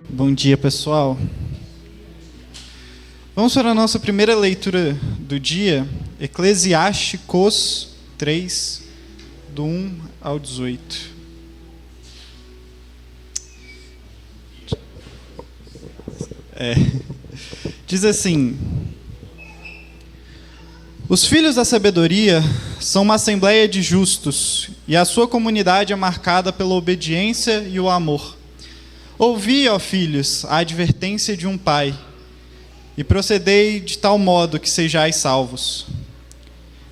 Bom dia, pessoal. Vamos para a nossa primeira leitura do dia, Eclesiásticos 3, do 1 ao 18. Diz assim: Os filhos da sabedoria são uma assembleia de justos, e a sua comunidade é marcada pela obediência e o amor. Ouvi, ó filhos, a advertência de um pai, e procedei de tal modo que sejais salvos.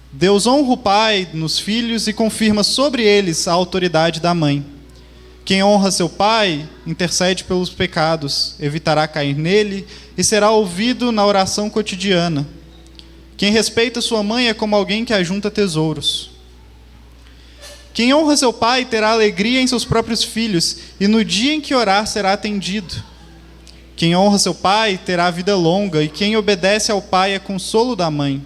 Deus honra o pai nos filhos e confirma sobre eles a autoridade da mãe. Quem honra seu pai, intercede pelos pecados, evitará cair nele e será ouvido na oração cotidiana. Quem respeita sua mãe é como alguém que ajunta tesouros. Quem honra seu pai terá alegria em seus próprios filhos, e no dia em que orar será atendido. Quem honra seu pai terá vida longa, e quem obedece ao pai é consolo da mãe.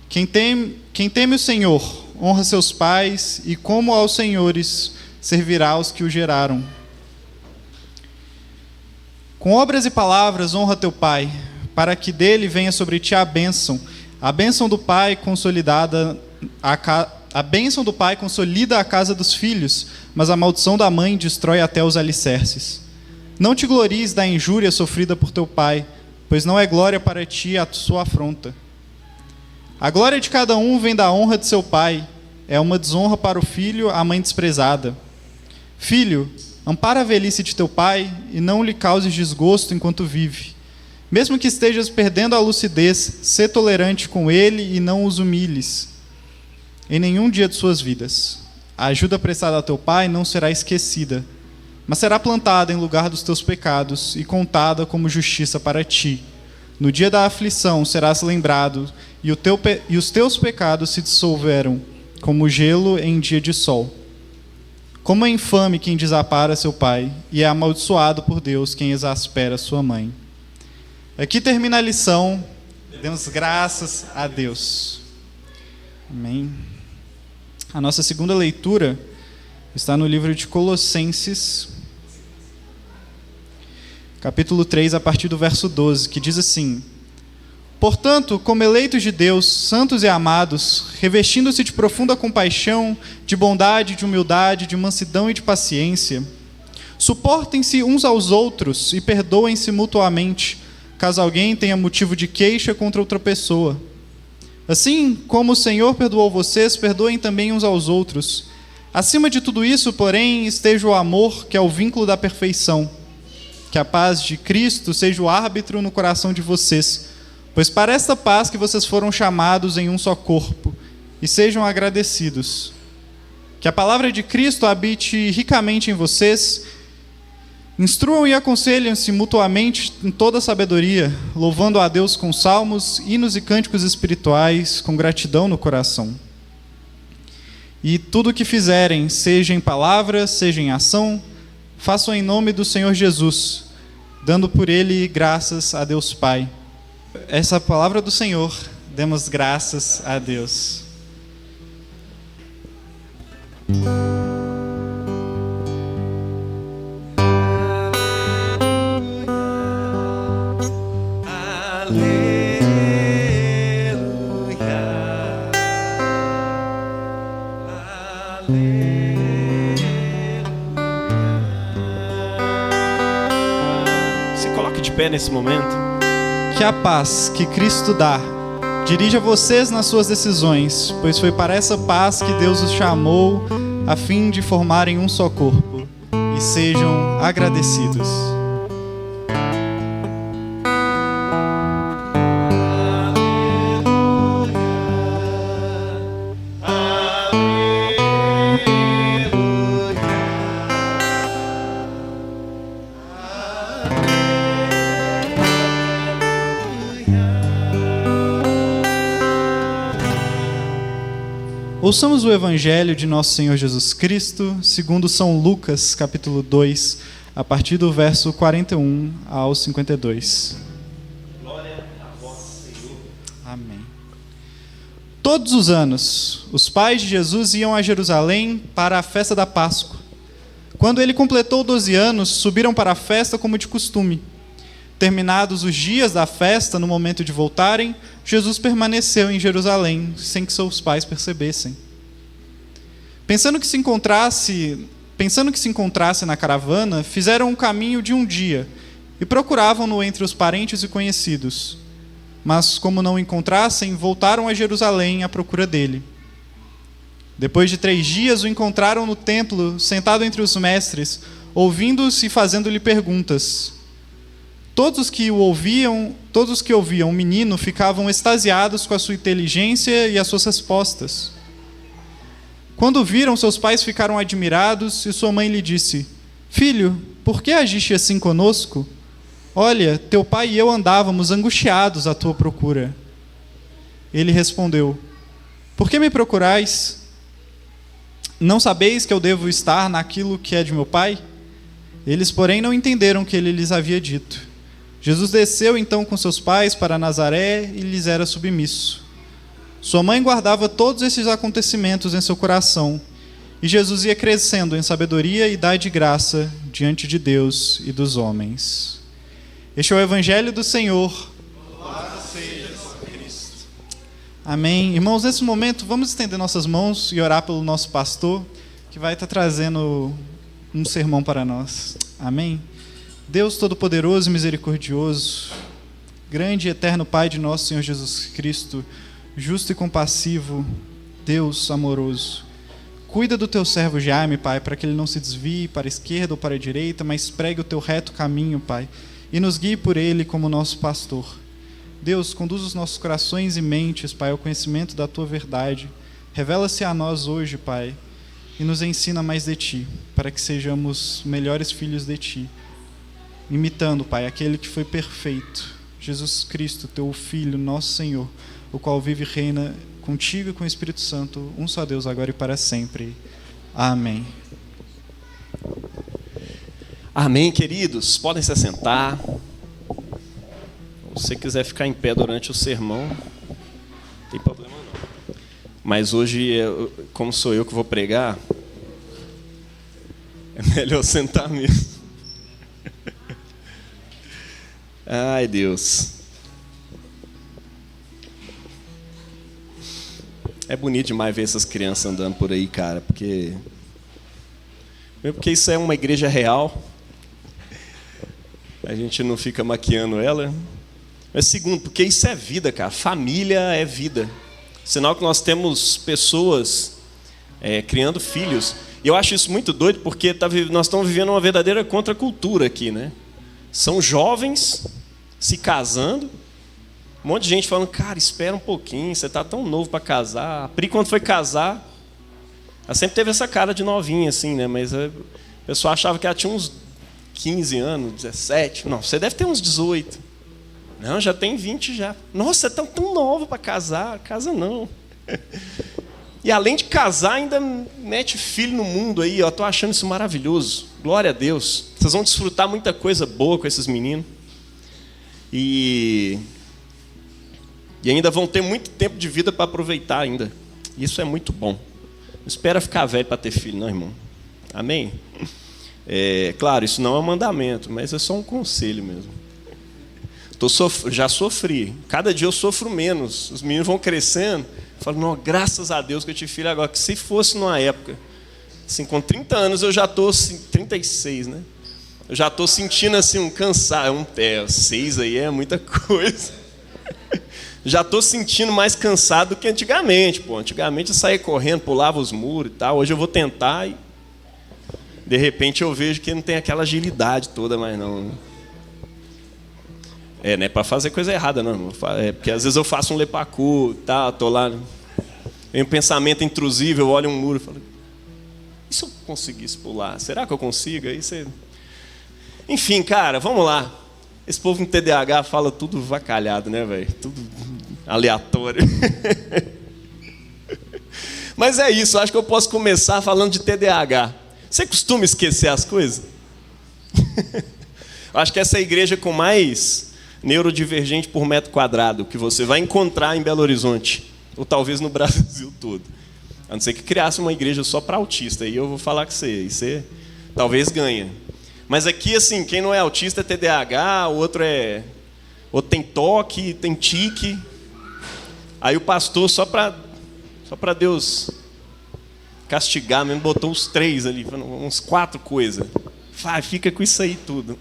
Quem teme o Senhor honra seus pais, e como aos senhores servirá os que o geraram. Com obras e palavras honra teu pai, para que dele venha sobre ti a bênção do pai consolidada a bênção do pai consolida a casa dos filhos, mas a maldição da mãe destrói até os alicerces. Não te glories da injúria sofrida por teu pai, pois não é glória para ti a sua afronta. A glória de cada um vem da honra de seu pai, é uma desonra para o filho a mãe desprezada. Filho, ampara a velhice de teu pai e não lhe causes desgosto enquanto vive. Mesmo que estejas perdendo a lucidez, sê tolerante com ele e não os humilhes em nenhum dia de suas vidas. A ajuda prestada a teu pai não será esquecida, mas será plantada em lugar dos teus pecados e contada como justiça para ti. No dia da aflição serás lembrado, e os teus pecados se dissolverão, como gelo em dia de sol. Como é infame quem desapara seu pai, e é amaldiçoado por Deus quem exaspera sua mãe. Aqui termina a lição. Demos graças a Deus. Amém. A nossa segunda leitura está no livro de Colossenses, capítulo 3, a partir do verso 12, que diz assim: Portanto, como eleitos de Deus, santos e amados, revestindo-se de profunda compaixão, de bondade, de humildade, de mansidão e de paciência, suportem-se uns aos outros e perdoem-se mutuamente, caso alguém tenha motivo de queixa contra outra pessoa. Assim como o Senhor perdoou vocês, perdoem também uns aos outros. Acima de tudo isso, porém, esteja o amor, que é o vínculo da perfeição. Que a paz de Cristo seja o árbitro no coração de vocês, pois para esta paz que vocês foram chamados em um só corpo, e sejam agradecidos. Que a palavra de Cristo habite ricamente em vocês. Instruam e aconselhem-se mutuamente em toda sabedoria, louvando a Deus com salmos, hinos e cânticos espirituais, com gratidão no coração. E tudo o que fizerem, seja em palavra, seja em ação, façam em nome do Senhor Jesus, dando por ele graças a Deus Pai. Essa é a palavra do Senhor, demos graças a Deus. Se coloque de pé nesse momento. Que a paz que Cristo dá dirija vocês nas suas decisões, pois foi para essa paz que Deus os chamou, a fim de formarem um só corpo, e sejam agradecidos. Ouçamos o Evangelho de nosso Senhor Jesus Cristo, segundo São Lucas, capítulo 2, a partir do verso 41 ao 52. Glória a vós, Senhor. Amém. Todos os anos, os pais de Jesus iam a Jerusalém para a festa da Páscoa. Quando ele completou 12 anos, subiram para a festa como de costume. Terminados os dias da festa, no momento de voltarem, Jesus permaneceu em Jerusalém, sem que seus pais percebessem. Pensando que se encontrasse na caravana, fizeram um caminho de um dia e procuravam-no entre os parentes e conhecidos. Mas, como não o encontrassem, voltaram a Jerusalém à procura dele. Depois de 3 dias, o encontraram no templo, sentado entre os mestres, ouvindo-os e fazendo-lhe perguntas. Todos os que ouviam o menino ficavam extasiados com a sua inteligência e as suas respostas. Quando o viram, seus pais ficaram admirados e sua mãe lhe disse: Filho, por que agiste assim conosco? Olha, teu pai e eu andávamos angustiados à tua procura. Ele respondeu: Por que me procurais? Não sabeis que eu devo estar naquilo que é de meu pai? Eles, porém, não entenderam o que ele lhes havia dito. Jesus desceu então com seus pais para Nazaré e lhes era submisso. Sua mãe guardava todos esses acontecimentos em seu coração, e Jesus ia crescendo em sabedoria e idade de graça diante de Deus e dos homens. Este é o Evangelho do Senhor. Louvado seja Cristo. Amém. Irmãos, nesse momento, vamos estender nossas mãos e orar pelo nosso pastor, que vai estar trazendo um sermão para nós. Amém. Deus Todo-Poderoso e Misericordioso, grande e eterno Pai de nosso Senhor Jesus Cristo, justo e compassivo, Deus amoroso, cuida do teu servo Jaime, Pai, para que ele não se desvie para a esquerda ou para a direita, mas pregue o teu reto caminho, Pai, e nos guie por ele como nosso pastor. Deus, conduz os nossos corações e mentes, Pai, ao conhecimento da tua verdade. Revela-se a nós hoje, Pai, e nos ensina mais de ti, para que sejamos melhores filhos de ti, imitando, Pai, aquele que foi perfeito, Jesus Cristo, teu Filho, nosso Senhor, o qual vive e reina contigo e com o Espírito Santo, um só Deus, agora e para sempre. Amém. Amém, queridos. Podem se assentar. Se você quiser ficar em pé durante o sermão, não tem problema não. Mas hoje, como sou eu que vou pregar, é melhor sentar mesmo. Ai, Deus. É bonito demais ver essas crianças andando por aí, cara, porque isso é uma igreja real. A gente não fica maquiando ela. Mas segundo, porque isso é vida, cara. Família é vida. Sinal que nós temos pessoas criando filhos. E eu acho isso muito doido, porque nós estamos vivendo uma verdadeira contracultura aqui, né? São jovens se casando. Um monte de gente falando, cara, espera um pouquinho, você está tão novo para casar. A Pri, quando foi casar, ela sempre teve essa cara de novinha, assim, né? Mas o pessoal achava que ela tinha uns 15 anos, 17. Não, você deve ter uns 18. Não, já tem 20 já. Nossa, você está tão nova para casar. Casa não. E além de casar, ainda mete filho no mundo aí. Eu estou achando isso maravilhoso. Glória a Deus. Vocês vão desfrutar muita coisa boa com esses meninos. E ainda vão ter muito tempo de vida para aproveitar ainda. Isso é muito bom. Não espera ficar velho para ter filho, não, irmão. Amém? Claro, isso não é um mandamento, mas é só um conselho mesmo. Já sofri. Cada dia eu sofro menos. Os meninos vão crescendo. Eu falo, não, graças a Deus que eu tive filho agora. Que se fosse numa época, assim, com 30 anos eu já estou, assim, 36, né? Eu já estou sentindo assim um cansaço. 6 aí é muita coisa. Já estou sentindo mais cansado do que antigamente. Pô. Antigamente eu saía correndo, pulava os muros e tal. Hoje eu vou tentar e de repente eu vejo que não tem aquela agilidade toda mais não. Não é para fazer coisa errada, não. Porque às vezes eu faço um lepacu, tá, tô lá, vem um pensamento intrusivo, eu olho um muro e falo, e se eu conseguisse pular? Será que eu consigo? Aí você... Enfim, cara, vamos lá. Esse povo com TDAH fala tudo vacalhado, né, velho? Tudo aleatório. Mas é isso, acho que eu posso começar falando de TDAH. Você costuma esquecer as coisas? Acho que essa é a igreja com mais neurodivergente por metro quadrado que você vai encontrar em Belo Horizonte, ou talvez no Brasil todo. A não ser que criasse uma igreja só para autista, aí eu vou falar com você. talvez ganha. Mas aqui, assim, quem não é autista é TDAH, o outro tem toque, tem tique. Aí o pastor, só para Deus castigar mesmo, botou uns 3 ali, uns 4 coisas. Fica com isso aí tudo.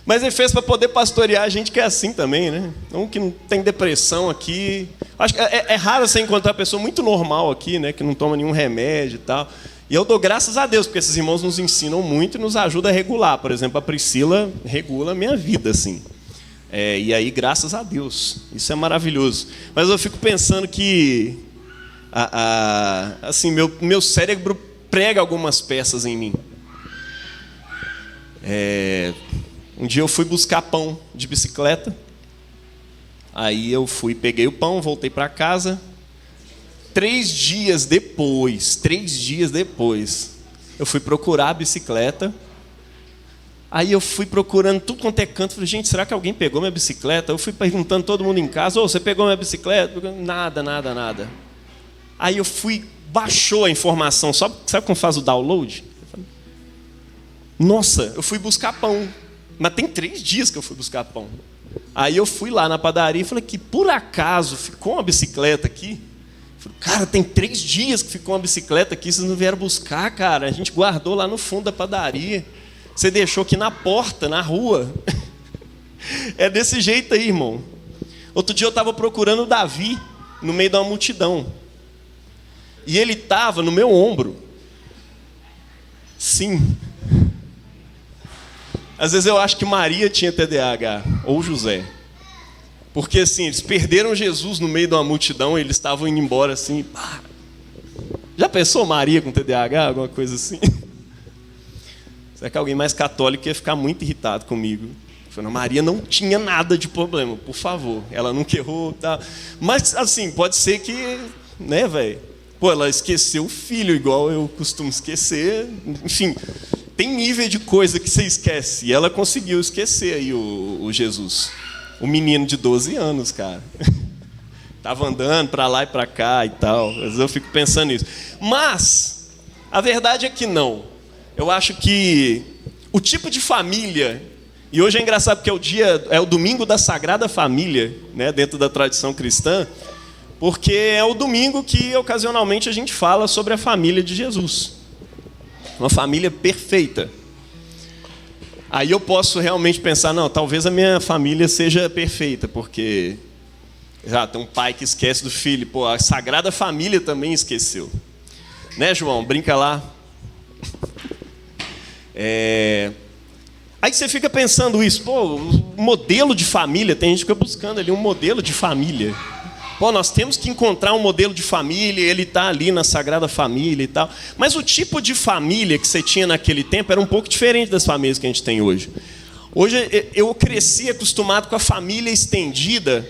Mas ele fez para poder pastorear a gente que é assim também, né? Um que não tem depressão aqui. Acho que é raro você encontrar pessoa muito normal aqui, né? Que não toma nenhum remédio e tal. E eu dou graças a Deus, porque esses irmãos nos ensinam muito e nos ajudam a regular. Por exemplo, a Priscila regula a minha vida, assim. E aí, graças a Deus. Isso é maravilhoso. Mas eu fico pensando que assim, meu cérebro prega algumas peças em mim. Um dia eu fui buscar pão de bicicleta. Aí eu peguei o pão, voltei para casa. 3 dias depois, eu fui procurar a bicicleta. Aí eu fui procurando tudo quanto é canto. Falei, gente, será que alguém pegou minha bicicleta? Eu fui perguntando todo mundo em casa, você pegou minha bicicleta? Nada. Aí eu baixou a informação. Sabe como faz o download? Nossa, eu fui buscar pão. Mas tem 3 dias que eu fui buscar pão. Aí eu fui lá na padaria e falei que por acaso ficou uma bicicleta aqui. Falei, cara, tem 3 dias que ficou uma bicicleta aqui, vocês não vieram buscar, cara. A gente guardou lá no fundo da padaria. Você deixou aqui na porta, na rua. É desse jeito aí, irmão. Outro dia eu estava procurando o Davi no meio de uma multidão. E ele estava no meu ombro. Sim. Às vezes eu acho que Maria tinha TDAH, ou José. Porque assim, eles perderam Jesus no meio de uma multidão e eles estavam indo embora assim. Pá. Já pensou Maria com TDAH, alguma coisa assim? Será que alguém mais católico ia ficar muito irritado comigo? Falando, Maria não tinha nada de problema, por favor. Ela nunca errou, tá? Mas assim, pode ser que, né, velho? Pô, ela esqueceu o filho, igual eu costumo esquecer. Enfim, tem nível de coisa que você esquece. E ela conseguiu esquecer aí o Jesus. O menino de 12 anos, cara. Tava andando para lá e para cá e tal. Às vezes eu fico pensando nisso. Mas a verdade é que não. Eu acho que o tipo de família, e hoje é engraçado porque é o domingo da Sagrada Família, né, dentro da tradição cristã, porque é o domingo que ocasionalmente a gente fala sobre a família de Jesus. Uma família perfeita. Aí eu posso realmente pensar, não, talvez a minha família seja perfeita, porque já tem um pai que esquece do filho. Pô, a Sagrada Família também esqueceu. Né, João? Brinca lá. Aí você fica pensando isso, pô, o modelo de família, tem gente que fica buscando ali um modelo de família. Pô, nós temos que encontrar um modelo de família, ele está ali na Sagrada Família e tal. Mas o tipo de família que você tinha naquele tempo era um pouco diferente das famílias que a gente tem hoje. Hoje eu cresci acostumado com a família estendida,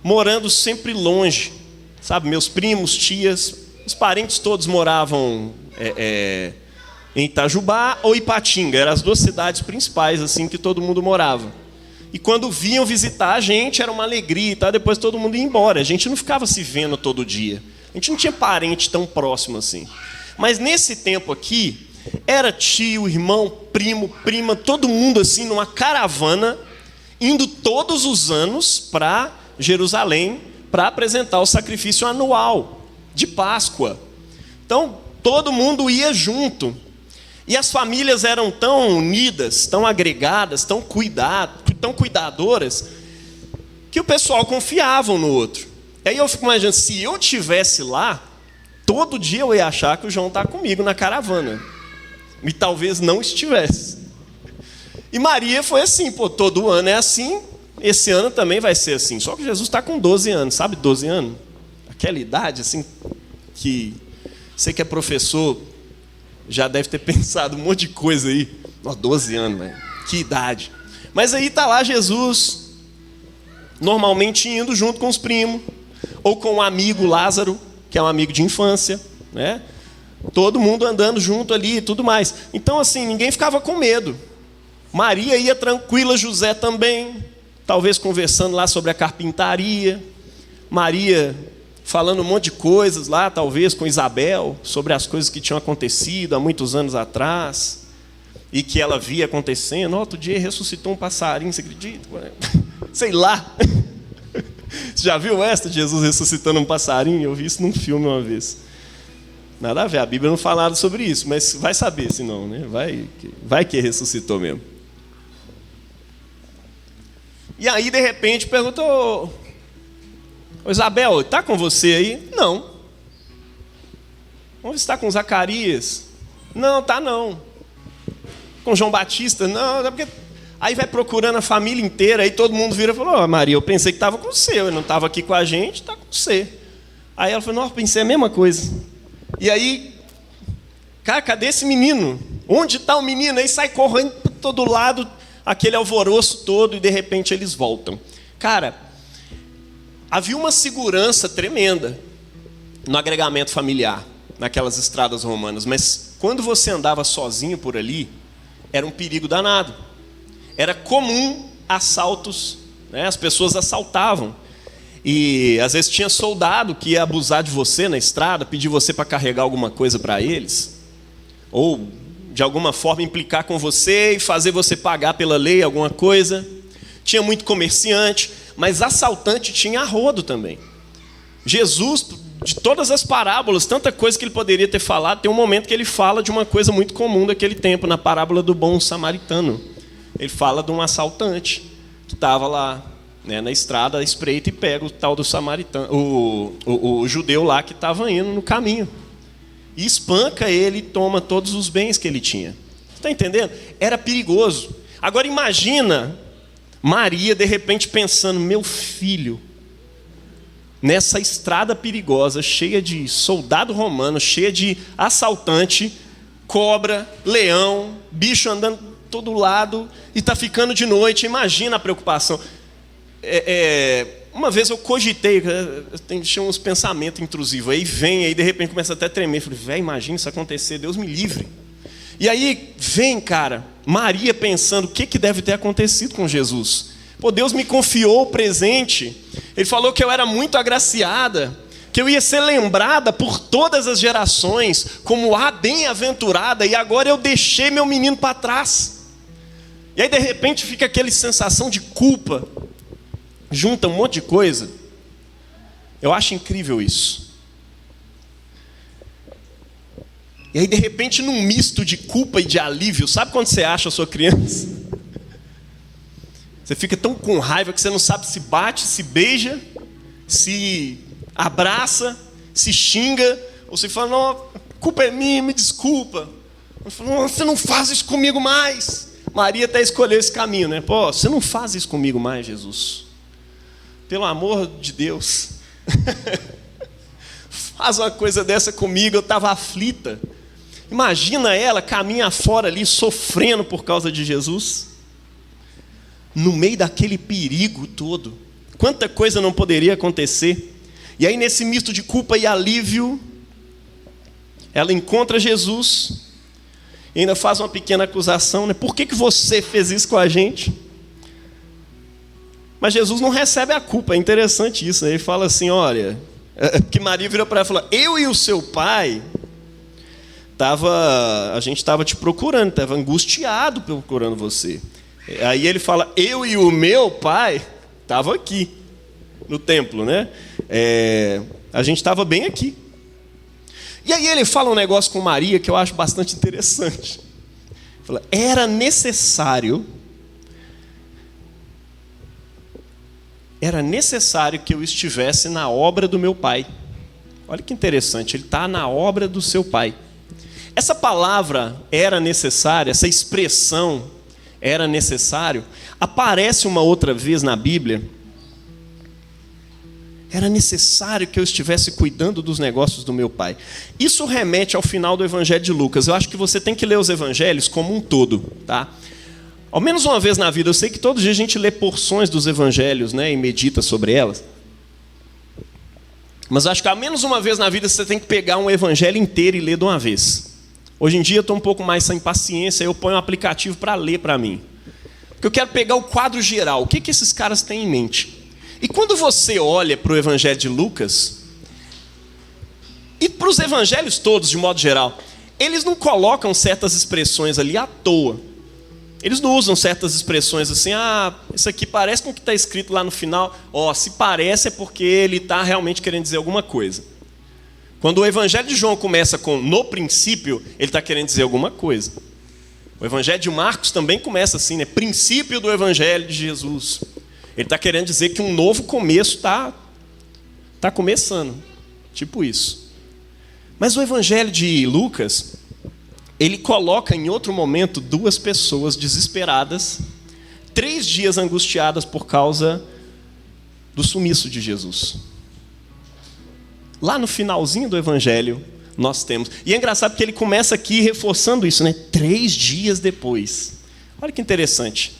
morando sempre longe. Sabe, meus primos, tias, os parentes todos moravam em Itajubá ou Ipatinga. Eram as 2 cidades principais assim que todo mundo morava. E quando vinham visitar a gente, era uma alegria e tal, depois todo mundo ia embora. A gente não ficava se vendo todo dia. A gente não tinha parente tão próximo assim. Mas nesse tempo aqui, era tio, irmão, primo, prima, todo mundo assim, numa caravana, indo todos os anos para Jerusalém para apresentar o sacrifício anual de Páscoa. Então, todo mundo ia junto. E as famílias eram tão unidas, tão agregadas, tão cuidadoras, que o pessoal confiava um no outro. Aí eu fico imaginando, se eu estivesse lá, todo dia eu ia achar que o João está comigo na caravana. E talvez não estivesse. E Maria foi assim, pô, todo ano é assim, esse ano também vai ser assim. Só que Jesus está com 12 anos, sabe 12 anos? Aquela idade assim, que você que é professor já deve ter pensado um monte de coisa aí. 12 anos, velho. Que idade. Mas aí está lá Jesus, normalmente indo junto com os primos, ou com um amigo Lázaro, que é um amigo de infância, né? Todo mundo andando junto ali e tudo mais. Então, assim, ninguém ficava com medo. Maria ia tranquila, José também, talvez conversando lá sobre a carpintaria. Maria falando um monte de coisas lá, talvez com Isabel, sobre as coisas que tinham acontecido há muitos anos atrás, e que ela via acontecendo. Outro dia ressuscitou um passarinho, você acredita? Sei lá. Você já viu essa de Jesus ressuscitando um passarinho? Eu vi isso num filme uma vez. Nada a ver, a Bíblia não fala nada sobre isso, mas vai saber se não, né? Vai que ressuscitou mesmo. E aí, de repente, perguntou: ô Isabel, está com você aí? Não. Vamos estar com Zacarias? Não, tá não. Com João Batista? Não, porque... Aí vai procurando a família inteira, aí todo mundo vira e falou: ó, Maria, eu pensei que estava com você, eu não estava aqui com a gente, está com você. Aí ela falou: não, eu pensei a mesma coisa. E aí, cara, cadê esse menino? Onde está o menino? Aí sai correndo para todo lado, aquele alvoroço todo, e de repente eles voltam. Cara, havia uma segurança tremenda no agregamento familiar, naquelas estradas romanas, mas quando você andava sozinho por ali, era um perigo danado. Era comum assaltos, né? As pessoas assaltavam. E às vezes tinha soldado que ia abusar de você na estrada, pedir você para carregar alguma coisa para eles, ou de alguma forma implicar com você e fazer você pagar pela lei alguma coisa. Tinha muito comerciante, mas assaltante tinha a rodo também. Jesus, de todas as parábolas, tanta coisa que ele poderia ter falado, tem um momento que ele fala de uma coisa muito comum daquele tempo, na parábola do bom samaritano. Ele fala de um assaltante que estava lá, né, na estrada, espreita e pega o tal do samaritano, o judeu lá que estava indo no caminho. E espanca ele e toma todos os bens que ele tinha. Você está entendendo? Era perigoso. Agora imagina Maria, de repente, pensando: meu filho, nessa estrada perigosa, cheia de soldado romano, cheia de assaltante, cobra, leão, bicho andando todo lado, e está ficando de noite. Imagina a preocupação. Uma vez eu cogitei, tinha uns pensamentos intrusivos, aí vem, aí de repente começa até a tremer. Falei: velho, imagina isso acontecer, Deus me livre. E aí vem, cara, Maria pensando: o que deve ter acontecido com Jesus? Pô, Deus me confiou o presente, Ele falou que eu era muito agraciada, que eu ia ser lembrada por todas as gerações como a bem-aventurada, e agora eu deixei meu menino para trás. E aí de repente fica aquela sensação de culpa, junta um monte de coisa. Eu acho incrível isso. E aí de repente, num misto de culpa e de alívio, sabe quando você acha a sua criança? Você fica tão com raiva que você não sabe se bate, se beija, se abraça, se xinga, ou se fala: não, a culpa é minha, me desculpa. Ou fala: não, você não faz isso comigo mais. Maria até escolheu esse caminho, né? Pô, você não faz isso comigo mais, Jesus. Pelo amor de Deus. Faz uma coisa dessa comigo, eu estava aflita. Imagina ela caminha fora ali, sofrendo por causa de Jesus. No meio daquele perigo todo. Quanta coisa não poderia acontecer. E aí, nesse misto de culpa e alívio, ela encontra Jesus e ainda faz uma pequena acusação, né? Por que você fez isso com a gente? Mas Jesus não recebe a culpa. É interessante isso, né? Ele fala assim: olha, porque Maria virou para ela e falou: eu e o seu pai, a gente estava te procurando, estava angustiado procurando você. Aí ele fala: eu e o meu pai estava aqui no templo, né? A gente estava bem aqui. E aí ele fala um negócio com Maria que eu acho bastante interessante. Ele fala: era necessário que eu estivesse na obra do meu pai. Olha que interessante, ele está na obra do seu pai. Essa palavra era necessária, essa expressão era necessário, aparece uma outra vez na Bíblia. Era necessário que eu estivesse cuidando dos negócios do meu pai. Isso remete ao final do Evangelho de Lucas. Eu acho que você tem que ler os evangelhos como um todo, tá? Ao menos uma vez na vida. Eu sei que todo dia a gente lê porções dos evangelhos, né, e medita sobre elas. Mas acho que ao menos uma vez na vida você tem que pegar um evangelho inteiro e ler de uma vez. Hoje em dia eu estou um pouco mais sem paciência, eu ponho um aplicativo para ler para mim. Porque eu quero pegar o quadro geral. O que esses caras têm em mente? E quando você olha para o Evangelho de Lucas, E para os evangelhos todos, de modo geral, eles não colocam certas expressões ali à toa. Eles não usam certas expressões assim, isso aqui parece com o que está escrito lá no final. Se parece é porque ele está realmente querendo dizer alguma coisa. Quando o evangelho de João começa com no princípio, ele está querendo dizer alguma coisa. O evangelho de Marcos também começa assim, né? Princípio do evangelho de Jesus. Ele está querendo dizer que um novo começo está começando. Tipo isso. Mas o evangelho de Lucas, ele coloca em outro momento 2 pessoas desesperadas, 3 dias angustiadas por causa do sumiço de Jesus. Lá no finalzinho do evangelho, nós temos. E é engraçado porque ele começa aqui reforçando isso, né? 3 dias depois. Olha que interessante.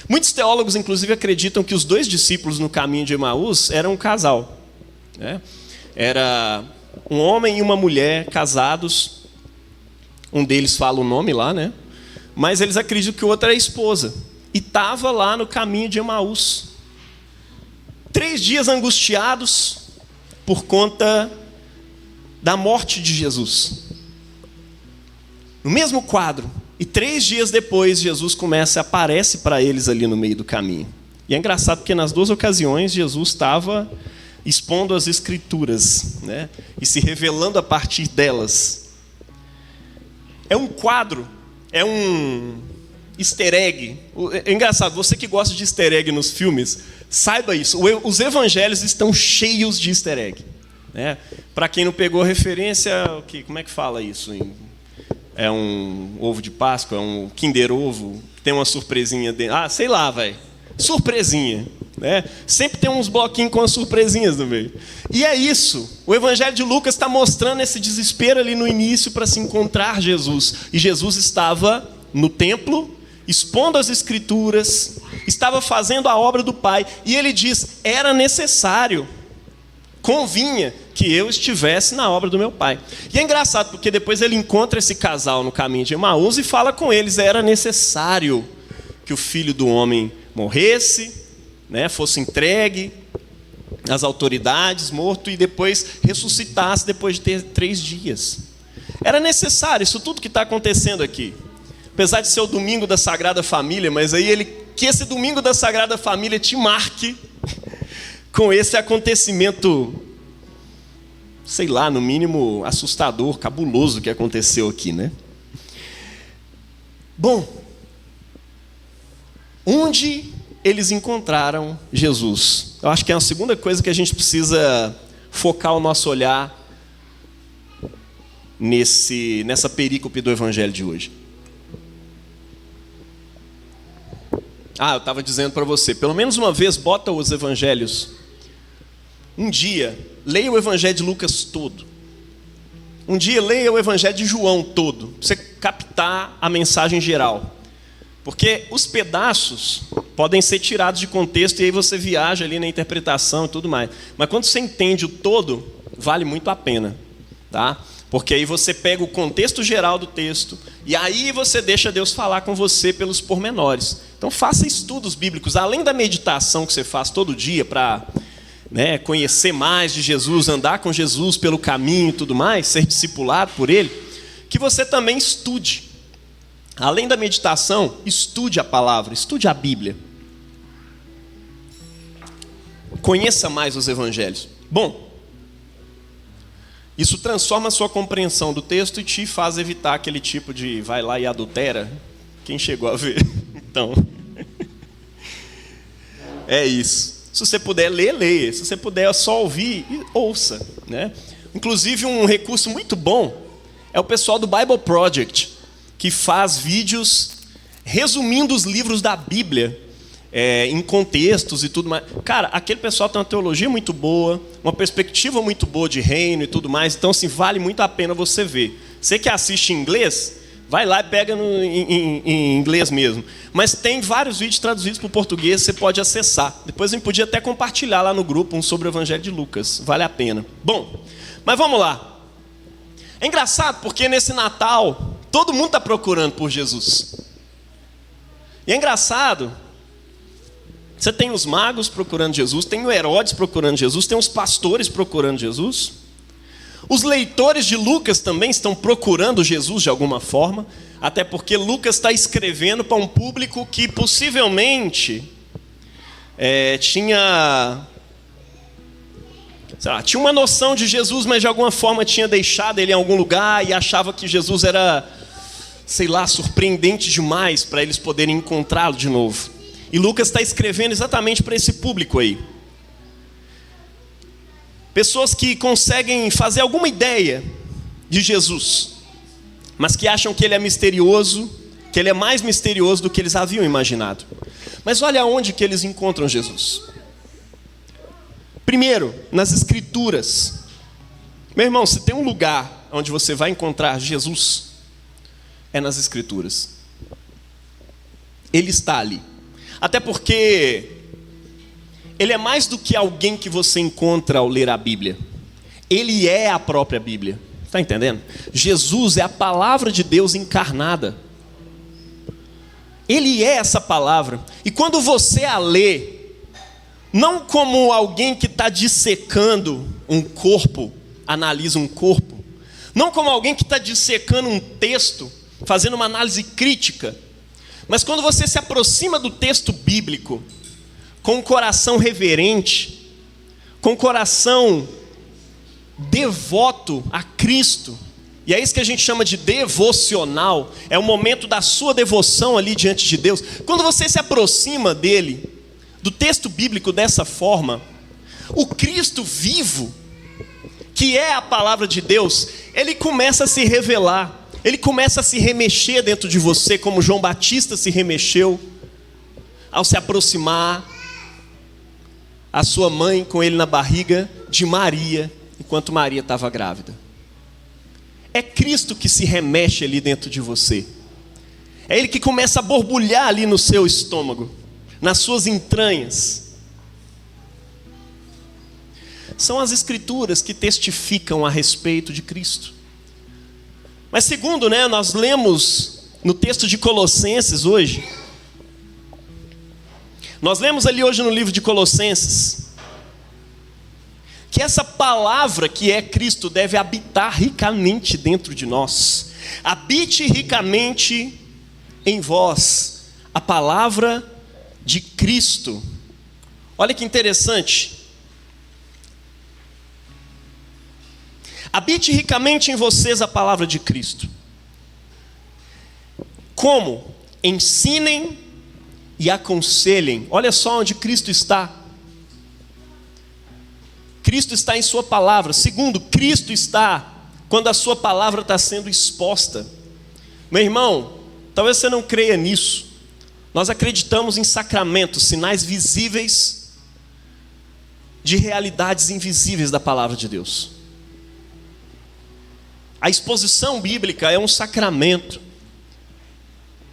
Muitos teólogos, inclusive, acreditam que os 2 discípulos no caminho de Emaús eram um casal, né? Era um homem e uma mulher casados. Um deles fala o nome lá, né? Mas eles acreditam que o outro era a esposa. E estava lá no caminho de Emaús. 3 dias angustiados por conta da morte de Jesus. No mesmo quadro. E 3 dias depois, Jesus aparece para eles ali no meio do caminho. E é engraçado porque nas 2 ocasiões, Jesus estava expondo as Escrituras, né? E se revelando a partir delas. É um quadro, é um easter egg. É engraçado, você que gosta de easter egg nos filmes, saiba isso. Os evangelhos estão cheios de easter egg, né? Para quem não pegou referência, como é que fala isso? É um ovo de Páscoa, é um Kinder Ovo, tem uma surpresinha dentro. Sei lá, velho. Surpresinha, né? Sempre tem uns bloquinhos com as surpresinhas no meio. E é isso. O evangelho de Lucas está mostrando esse desespero ali no início para se encontrar Jesus. E Jesus estava no templo, expondo as Escrituras, estava fazendo a obra do Pai. E ele diz, era necessário, convinha que eu estivesse na obra do meu Pai. E é engraçado, porque depois ele encontra esse casal no caminho de Emaús e fala com eles, era necessário que o Filho do Homem morresse, né, fosse entregue às autoridades, morto, e depois ressuscitasse depois de ter 3 dias. Era necessário isso tudo que está acontecendo aqui. Apesar de ser o domingo da Sagrada Família, mas aí que esse domingo da Sagrada Família te marque com esse acontecimento, sei lá, no mínimo assustador, cabuloso que aconteceu aqui, né? Bom, onde eles encontraram Jesus? Eu acho que é a segunda coisa que a gente precisa focar o nosso olhar nessa perícope do evangelho de hoje. Eu estava dizendo para você, pelo menos uma vez bota os evangelhos. Um dia, leia o evangelho de Lucas todo. Um dia, leia o evangelho de João todo, para você captar a mensagem geral. Porque os pedaços podem ser tirados de contexto e aí você viaja ali na interpretação e tudo mais. Mas quando você entende o todo, vale muito a pena, tá? Porque aí você pega o contexto geral do texto e aí você deixa Deus falar com você pelos pormenores. Então faça estudos bíblicos, além da meditação que você faz todo dia para, né, conhecer mais de Jesus, andar com Jesus pelo caminho e tudo mais, ser discipulado por Ele, que você também estude. Além da meditação, estude a palavra, estude a Bíblia. Conheça mais os evangelhos. Bom, isso transforma a sua compreensão do texto e te faz evitar aquele tipo de vai lá e adultera. Quem chegou a ver? Então, é isso. Se você puder ler, leia. Se você puder só ouvir, ouça, né? Inclusive, um recurso muito bom é o pessoal do Bible Project, que faz vídeos resumindo os livros da Bíblia em contextos e tudo mais. Cara, aquele pessoal tem uma teologia muito boa, uma perspectiva muito boa de reino e tudo mais. Então, assim, vale muito a pena você ver. Você que assiste em inglês, vai lá e pega em inglês mesmo. Mas tem vários vídeos traduzidos para o português, você pode acessar. Depois a gente podia até compartilhar lá no grupo um sobre o Evangelho de Lucas. Vale a pena. Bom, mas vamos lá. É engraçado porque nesse Natal todo mundo está procurando por Jesus. E é engraçado, você tem os magos procurando Jesus, tem o Herodes procurando Jesus, tem os pastores procurando Jesus. Os leitores de Lucas também estão procurando Jesus de alguma forma, até porque Lucas está escrevendo para um público que possivelmente tinha uma noção de Jesus, mas de alguma forma tinha deixado ele em algum lugar e achava que Jesus era, surpreendente demais para eles poderem encontrá-lo de novo. E Lucas está escrevendo exatamente para esse público aí. Pessoas que conseguem fazer alguma ideia de Jesus, mas que acham que ele é misterioso, que ele é mais misterioso do que eles haviam imaginado. Mas olha onde que eles encontram Jesus. Primeiro, nas Escrituras. Meu irmão, se tem um lugar onde você vai encontrar Jesus, é nas Escrituras. Ele está ali. Até porque ele é mais do que alguém que você encontra ao ler a Bíblia. Ele é a própria Bíblia. Está entendendo? Jesus é a palavra de Deus encarnada. Ele é essa palavra. E quando você a lê, não como alguém que está dissecando um corpo, analisa um corpo, não como alguém que está dissecando um texto, fazendo uma análise crítica, mas quando você se aproxima do texto bíblico, com um coração reverente, com um coração devoto a Cristo, e é isso que a gente chama de devocional, é o momento da sua devoção ali diante de Deus. Quando você se aproxima dele, do texto bíblico dessa forma, o Cristo vivo, que é a palavra de Deus, ele começa a se revelar, ele começa a se remexer dentro de você, como João Batista se remexeu ao se aproximar a sua mãe com ele na barriga de Maria, enquanto Maria estava grávida. É Cristo que se remexe ali dentro de você. É Ele que começa a borbulhar ali no seu estômago, nas suas entranhas. São as Escrituras que testificam a respeito de Cristo. Mas segundo, nós lemos no texto de Colossenses hoje, nós lemos ali hoje no livro de Colossenses, que essa palavra que é Cristo deve habitar ricamente dentro de nós. Habite ricamente em vós a palavra de Cristo. Olha que interessante. Habite ricamente em vocês a palavra de Cristo. Como? Ensinem e aconselhem. Olha só onde Cristo está. Cristo está em sua palavra. Segundo, Cristo está quando a sua palavra está sendo exposta. Meu irmão, talvez você não creia nisso. Nós acreditamos em sacramentos, sinais visíveis de realidades invisíveis da palavra de Deus. A exposição bíblica é um sacramento.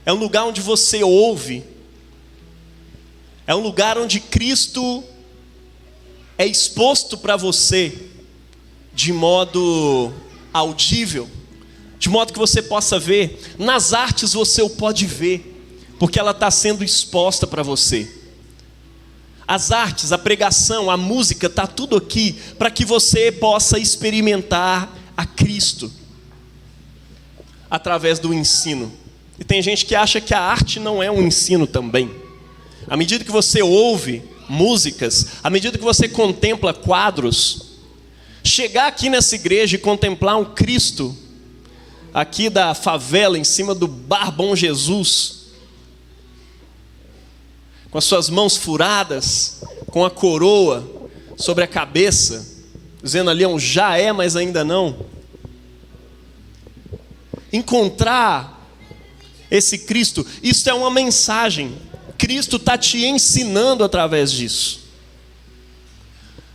É um lugar onde você ouve. É um lugar onde Cristo é exposto para você de modo audível, de modo que você possa ver. Nas artes você o pode ver, porque ela está sendo exposta para você. As artes, a pregação, a música, está tudo aqui para que você possa experimentar a Cristo através do ensino. E tem gente que acha que a arte não é um ensino também. À medida que você ouve músicas, à medida que você contempla quadros, chegar aqui nessa igreja e contemplar um Cristo aqui da favela, em cima do Bar Bom Jesus, com as suas mãos furadas, com a coroa sobre a cabeça, dizendo ali já é, mas ainda não. Encontrar esse Cristo, isso é uma mensagem. Cristo está te ensinando através disso.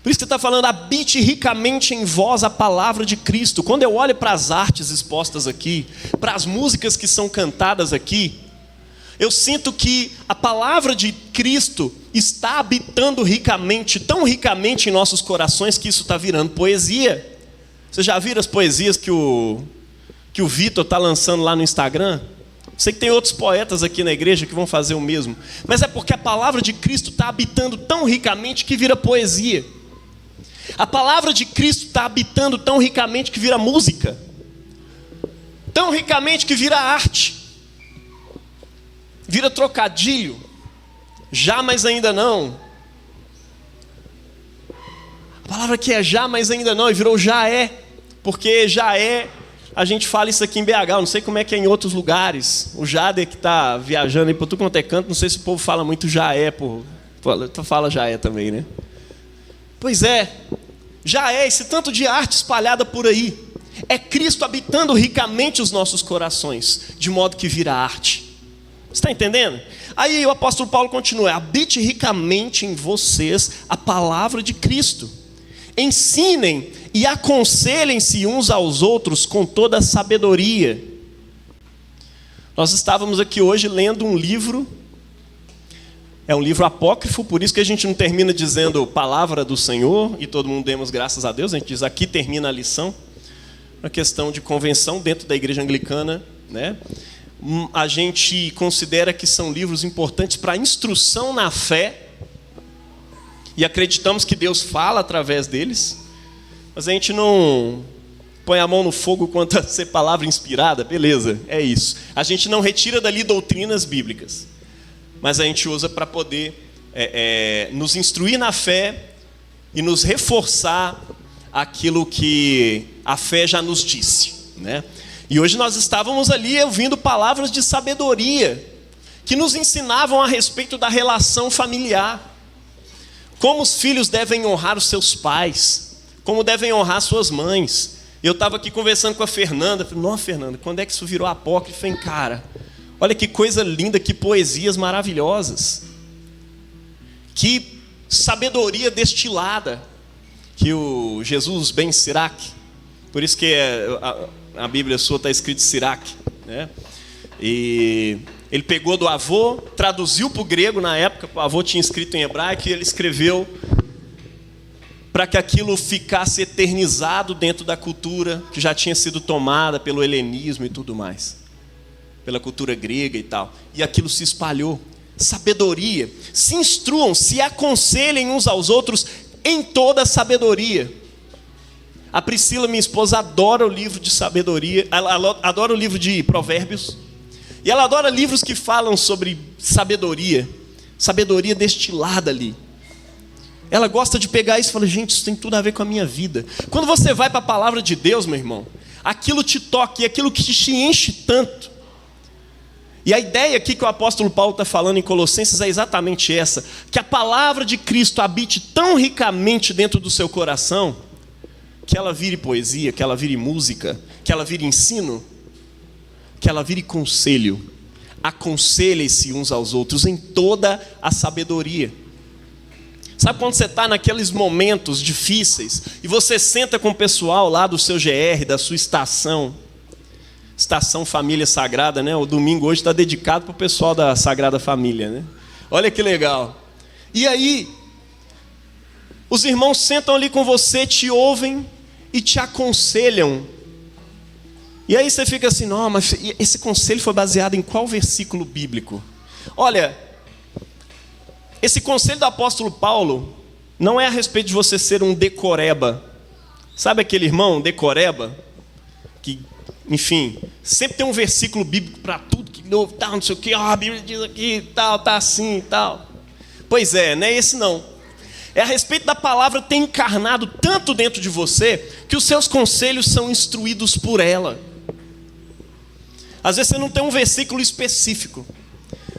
Por isso que está falando, habite ricamente em vós a palavra de Cristo. Quando eu olho para as artes expostas aqui, para as músicas que são cantadas aqui, eu sinto que a palavra de Cristo está habitando ricamente, tão ricamente em nossos corações, que isso está virando poesia. Vocês já viram as poesias que o Vitor está lançando lá no Instagram? Sei que tem outros poetas aqui na igreja que vão fazer o mesmo. Mas é porque a palavra de Cristo está habitando tão ricamente que vira poesia. A palavra de Cristo está habitando tão ricamente que vira música, tão ricamente que vira arte, vira trocadilho. Já, mas ainda não. A palavra que é já, mas ainda não, e virou já é, porque já é, a gente fala isso aqui em BH, eu não sei como é que é em outros lugares. O Jader que está viajando aí por tudo quanto é canto, não sei se o povo fala muito já é, tu fala já é também, né? Pois é, já é esse tanto de arte espalhada por aí. É Cristo habitando ricamente os nossos corações, de modo que vira arte. Você está entendendo? Aí o apóstolo Paulo continua: habite ricamente em vocês a palavra de Cristo. Ensinem e aconselhem-se uns aos outros com toda a sabedoria. Nós estávamos aqui hoje lendo um livro, é um livro apócrifo, por isso que a gente não termina dizendo palavra do Senhor, e todo mundo demos graças a Deus, a gente diz aqui termina a lição. Uma questão de convenção dentro da igreja anglicana, né? A gente considera que são livros importantes para instrução na fé, e acreditamos que Deus fala através deles, mas a gente não põe a mão no fogo quanto a ser palavra inspirada, beleza, é isso. A gente não retira dali doutrinas bíblicas, mas a gente usa para poder nos instruir na fé e nos reforçar aquilo que a fé já nos disse, né? E hoje nós estávamos ali ouvindo palavras de sabedoria que nos ensinavam a respeito da relação familiar. Como os filhos devem honrar os seus pais, como devem honrar suas mães. Eu estava aqui conversando com a Fernanda, falei: nossa, Fernanda, quando é que isso virou apócrifo, hein, cara? Olha que coisa linda, que poesias maravilhosas, que sabedoria destilada, que o Jesus ben Sirac, por isso que a Bíblia sua está escrito Sirac, né? E ele pegou do avô, traduziu para o grego na época, o avô tinha escrito em hebraico, e ele escreveu para que aquilo ficasse eternizado dentro da cultura que já tinha sido tomada pelo helenismo e tudo mais, pela cultura grega e tal, e aquilo se espalhou. Sabedoria, se instruam, se aconselhem uns aos outros em toda a sabedoria. A Priscila, minha esposa, adora o livro de sabedoria, ela adora o livro de Provérbios, e ela adora livros que falam sobre sabedoria, sabedoria destilada ali. Ela gosta de pegar isso e fala: gente, isso tem tudo a ver com a minha vida. Quando você vai para a palavra de Deus, meu irmão, aquilo te toca, e aquilo que te enche tanto. E a ideia aqui que o apóstolo Paulo está falando em Colossenses é exatamente essa: que a palavra de Cristo habite tão ricamente dentro do seu coração, que ela vire poesia, que ela vire música, que ela vire ensino, que ela vire conselho. Aconselhem-se uns aos outros em toda a sabedoria. Sabe quando você está naqueles momentos difíceis e você senta com o pessoal lá do seu GR, da sua estação Família Sagrada, né? O domingo hoje está dedicado para o pessoal da Sagrada Família, né? Olha que legal. E aí, os irmãos sentam ali com você, te ouvem e te aconselham. E aí você fica assim: não, mas esse conselho foi baseado em qual versículo bíblico? Olha, esse conselho do apóstolo Paulo não é a respeito de você ser um decoreba. Sabe aquele irmão decoreba? Que, enfim, sempre tem um versículo bíblico para tudo, que tal, não sei o que, a Bíblia diz aqui, tal, tá assim e tal. Pois é, não é esse não. É a respeito da palavra ter encarnado tanto dentro de você, que os seus conselhos são instruídos por ela. Às vezes você não tem um versículo específico,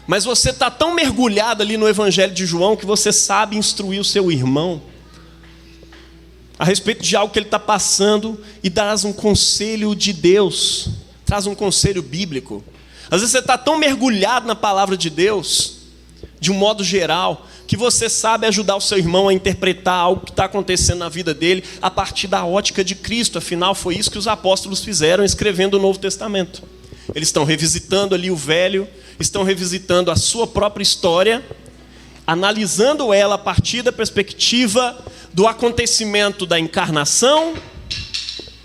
mas você está tão mergulhado ali no Evangelho de João que você sabe instruir o seu irmão a respeito de algo que ele está passando e traz um conselho de Deus, traz um conselho bíblico. Às vezes você está tão mergulhado na palavra de Deus, de um modo geral, que você sabe ajudar o seu irmão a interpretar algo que está acontecendo na vida dele a partir da ótica de Cristo. Afinal, foi isso que os apóstolos fizeram escrevendo o Novo Testamento. Eles estão revisitando ali o Velho, estão revisitando a sua própria história, analisando ela a partir da perspectiva do acontecimento da encarnação,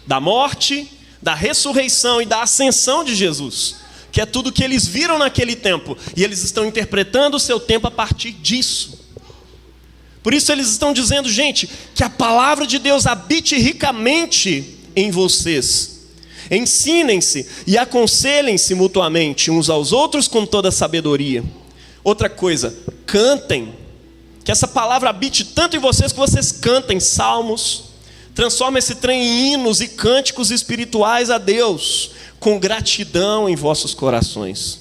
da morte, da ressurreição e da ascensão de Jesus, que é tudo que eles viram naquele tempo, e eles estão interpretando o seu tempo a partir disso. Por isso eles estão dizendo, gente, que a palavra de Deus habite ricamente em vocês. Ensinem-se e aconselhem-se mutuamente uns aos outros com toda sabedoria. Outra coisa, cantem. Que essa palavra habite tanto em vocês que vocês cantem salmos. Transforma esse trem em hinos e cânticos espirituais a Deus, com gratidão em vossos corações.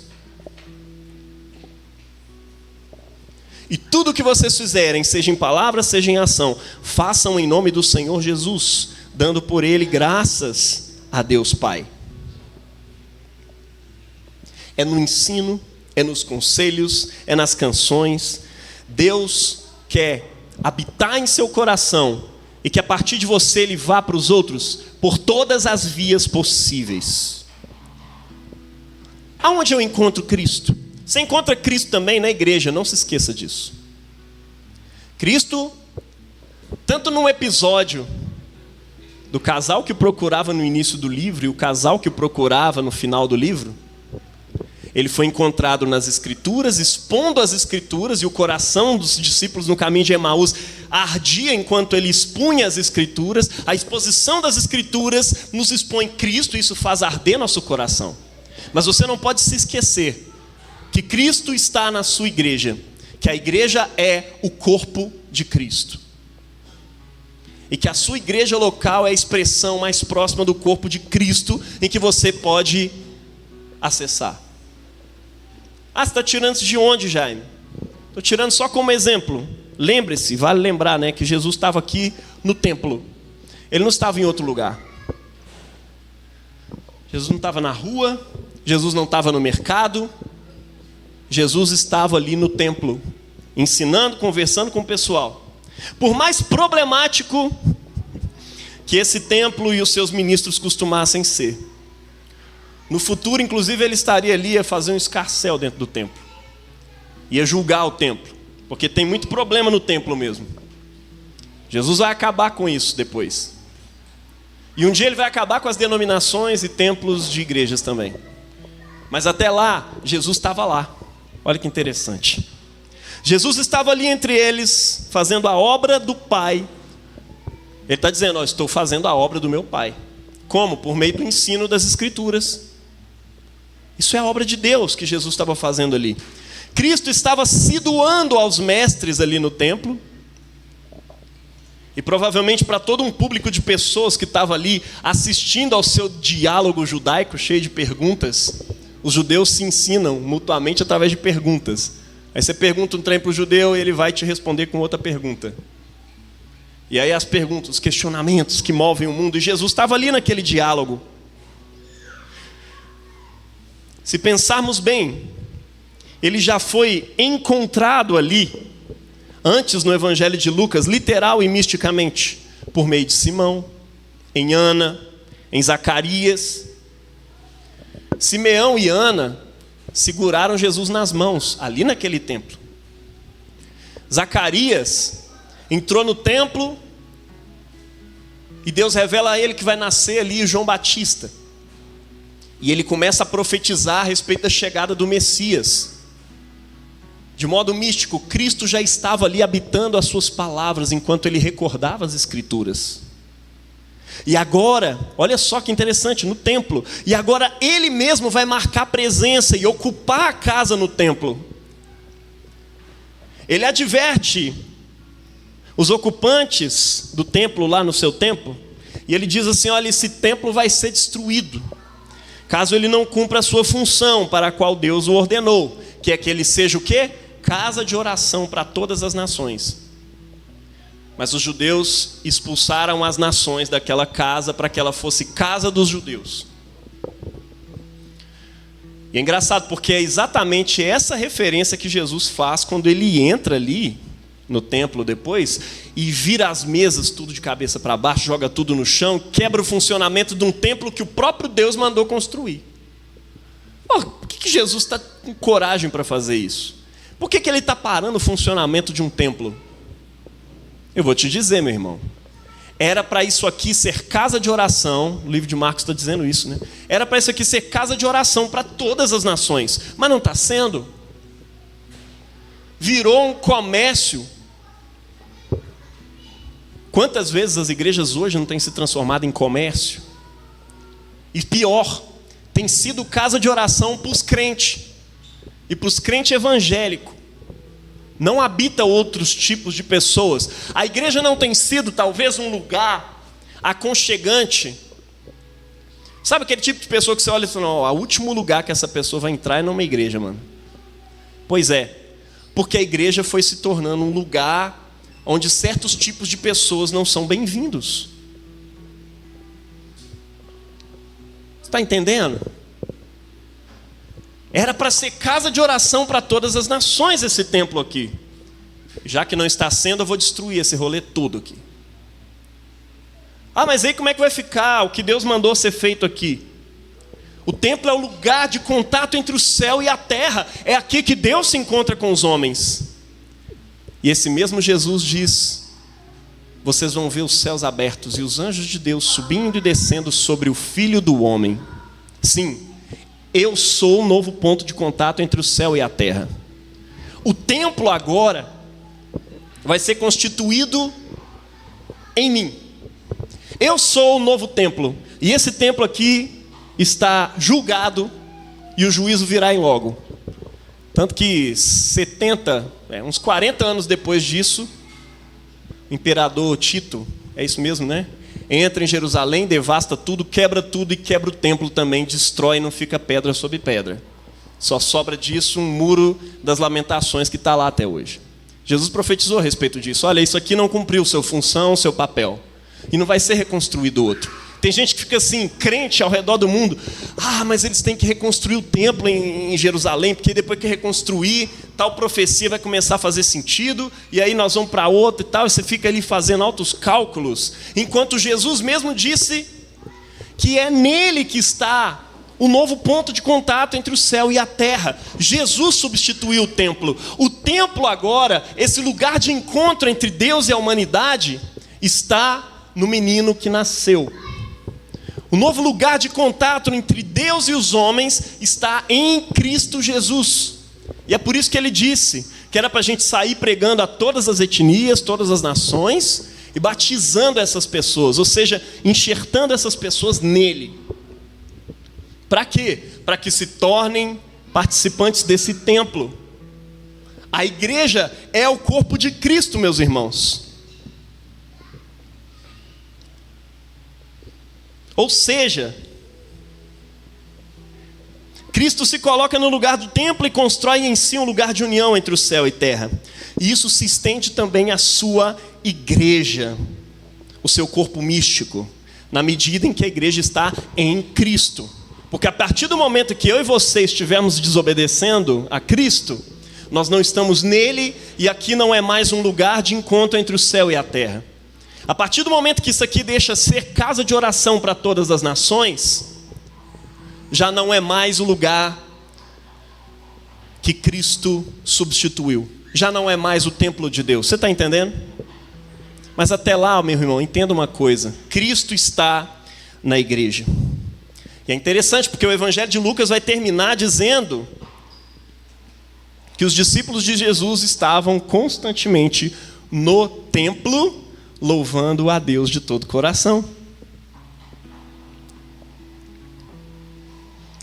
E tudo que vocês fizerem, seja em palavra, seja em ação, façam em nome do Senhor Jesus, dando por Ele graças a Deus Pai. É no ensino, é nos conselhos, é nas canções. Deus quer habitar em seu coração e que a partir de você Ele vá para os outros por todas as vias possíveis. Aonde eu encontro Cristo? Você encontra Cristo também na igreja, não se esqueça disso. Cristo, tanto num episódio do casal que o procurava no início do livro e o casal que o procurava no final do livro, ele foi encontrado nas Escrituras, expondo as Escrituras, e o coração dos discípulos no caminho de Emaús ardia enquanto ele expunha as Escrituras. A exposição das Escrituras nos expõe Cristo, e isso faz arder nosso coração. Mas você não pode se esquecer que Cristo está na sua igreja, que a igreja é o corpo de Cristo, e que a sua igreja local é a expressão mais próxima do corpo de Cristo, em que você pode acessar. Ah, você está tirando isso de onde, Jaime? Estou tirando só como exemplo. Lembre-se, vale lembrar, né, que Jesus estava aqui no templo. Ele não estava em outro lugar. Jesus não estava na rua, Jesus não estava no mercado. Jesus estava ali no templo, ensinando, conversando com o pessoal. Por mais problemático que esse templo e os seus ministros costumassem ser, no futuro, inclusive, ele estaria ali a fazer um escarcéu dentro do templo. Ia julgar o templo, porque tem muito problema no templo mesmo. Jesus vai acabar com isso depois. E um dia ele vai acabar com as denominações e templos de igrejas também. Mas até lá, Jesus estava lá. Olha que interessante. Jesus estava ali entre eles, fazendo a obra do Pai. Ele está dizendo, estou fazendo a obra do meu Pai. Como? Por meio do ensino das Escrituras. Isso é a obra de Deus que Jesus estava fazendo ali. Cristo estava se doando aos mestres ali no templo. E provavelmente para todo um público de pessoas que estava ali assistindo ao seu diálogo judaico cheio de perguntas. Os judeus se ensinam mutuamente através de perguntas. Aí você pergunta um trem para o judeu e ele vai te responder com outra pergunta. E aí as perguntas, os questionamentos que movem o mundo. E Jesus estava ali naquele diálogo. Se pensarmos bem, ele já foi encontrado ali, antes no Evangelho de Lucas, literal e misticamente, por meio de Simão, em Ana, em Zacarias. Simeão e Ana seguraram Jesus nas mãos, ali naquele templo. Zacarias entrou no templo e Deus revela a ele que vai nascer ali João Batista. E ele começa a profetizar a respeito da chegada do Messias. De modo místico, Cristo já estava ali habitando as suas palavras enquanto ele recordava as Escrituras. E agora, olha só que interessante, no templo. E agora ele mesmo vai marcar presença e ocupar a casa no templo. Ele adverte os ocupantes do templo lá no seu templo. E ele diz assim, olha, esse templo vai ser destruído, caso ele não cumpra a sua função para a qual Deus o ordenou. Que é que ele seja o quê? Casa de oração para todas as nações. Mas os judeus expulsaram as nações daquela casa para que ela fosse casa dos judeus. E é engraçado porque é exatamente essa referência que Jesus faz quando ele entra ali no templo depois e vira as mesas tudo de cabeça para baixo, joga tudo no chão, quebra o funcionamento de um templo que o próprio Deus mandou construir. Por que Jesus está com coragem para fazer isso? Por que ele está parando o funcionamento de um templo? Eu vou te dizer, meu irmão. Era para isso aqui ser casa de oração. O livro de Marcos está dizendo isso, né? Era para isso aqui ser casa de oração para todas as nações. Mas não está sendo. Virou um comércio Quantas vezes as igrejas hoje não têm se transformado em comércio? E pior, tem sido casa de oração para os crentes. E para os crentes evangélicos. Não habita outros tipos de pessoas. A igreja não tem sido talvez um lugar aconchegante. Sabe aquele tipo de pessoa que você olha e fala, não, o último lugar que essa pessoa vai entrar é numa igreja, mano. Pois é, porque a igreja foi se tornando um lugar onde certos tipos de pessoas não são bem-vindos. Você está entendendo? Era para ser casa de oração para todas as nações esse templo aqui. Já que não está sendo, eu vou destruir esse rolê todo aqui. Ah, mas aí como é que vai ficar o que Deus mandou ser feito aqui? O templo é o lugar de contato entre o céu e a terra. É aqui que Deus se encontra com os homens. E esse mesmo Jesus diz, vocês vão ver os céus abertos e os anjos de Deus subindo e descendo sobre o Filho do Homem. Sim, eu sou o novo ponto de contato entre o céu e a terra. O templo agora vai ser constituído em mim. Eu sou o novo templo. E esse templo aqui está julgado e o juízo virá em logo. Tanto que uns 40 anos depois disso, o imperador Tito, é isso mesmo, né? Entra em Jerusalém, devasta tudo e quebra o templo também, destrói e não fica pedra sobre pedra. Só sobra disso um muro das lamentações que está lá até hoje. Jesus profetizou a respeito disso. Olha, isso aqui não cumpriu sua função, seu papel. E não vai ser reconstruído outro. Tem gente que fica assim, crente ao redor do mundo. Ah, mas eles têm que reconstruir o templo em Jerusalém, porque depois que reconstruir, tal profecia vai começar a fazer sentido, e aí nós vamos para outra e tal, e você fica ali fazendo altos cálculos, enquanto Jesus mesmo disse que é nele que está o novo ponto de contato entre o céu e a terra. Jesus substituiu o templo. O templo agora, esse lugar de encontro entre Deus e a humanidade, está no menino que nasceu. O novo lugar de contato entre Deus e os homens está em Cristo Jesus. E é por isso que ele disse que era para a gente sair pregando a todas as etnias, todas as nações, e batizando essas pessoas, ou seja, enxertando essas pessoas nele. Para quê? Para que se tornem participantes desse templo. A igreja é o corpo de Cristo, meus irmãos. Ou seja, Cristo se coloca no lugar do templo e constrói em si um lugar de união entre o céu e terra. E isso se estende também à sua igreja, o seu corpo místico, na medida em que a igreja está em Cristo. Porque a partir do momento que eu e você estivermos desobedecendo a Cristo, nós não estamos nele e aqui não é mais um lugar de encontro entre o céu e a terra. A partir do momento que isso aqui deixa ser casa de oração para todas as nações, já não é mais o lugar que Cristo substituiu. Já não é mais o templo de Deus. Você está entendendo? Mas até lá, meu irmão, entenda uma coisa. Cristo está na igreja. E é interessante porque o Evangelho de Lucas vai terminar dizendo que os discípulos de Jesus estavam constantemente no templo, louvando a Deus de todo o coração.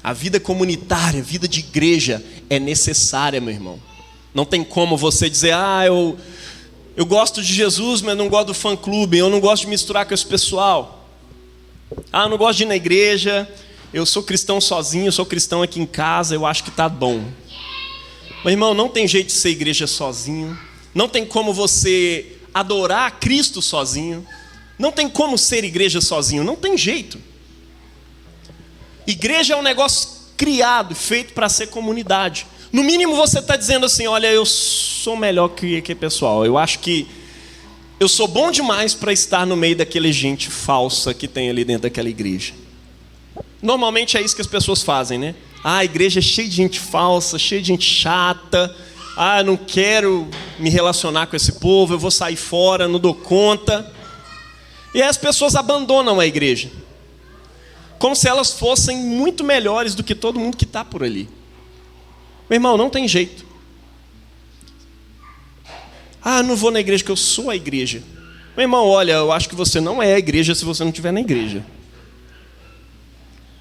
A vida comunitária, a vida de igreja é necessária, meu irmão. Não tem como você dizer, eu gosto de Jesus, mas não gosto do fã-clube, eu não gosto de misturar com esse pessoal. Eu não gosto de ir na igreja, eu sou cristão sozinho, eu sou cristão aqui em casa, eu acho que está bom. Meu irmão, não tem jeito de ser igreja sozinho, não tem como você adorar Cristo sozinho, não tem como ser igreja sozinho, não tem jeito. Igreja é um negócio criado, feito para ser comunidade. No mínimo você está dizendo assim, olha, eu sou melhor que pessoal, eu acho que eu sou bom demais para estar no meio daquela gente falsa que tem ali dentro daquela igreja. Normalmente é isso que as pessoas fazem, né? A igreja é cheia de gente falsa, cheia de gente chata, não quero me relacionar com esse povo, eu vou sair fora, não dou conta. E aí as pessoas abandonam a igreja, como se elas fossem muito melhores do que todo mundo que está por ali. Meu irmão, não tem jeito. Não vou na igreja, porque eu sou a igreja. Meu irmão, olha, eu acho que você não é a igreja se você não estiver na igreja.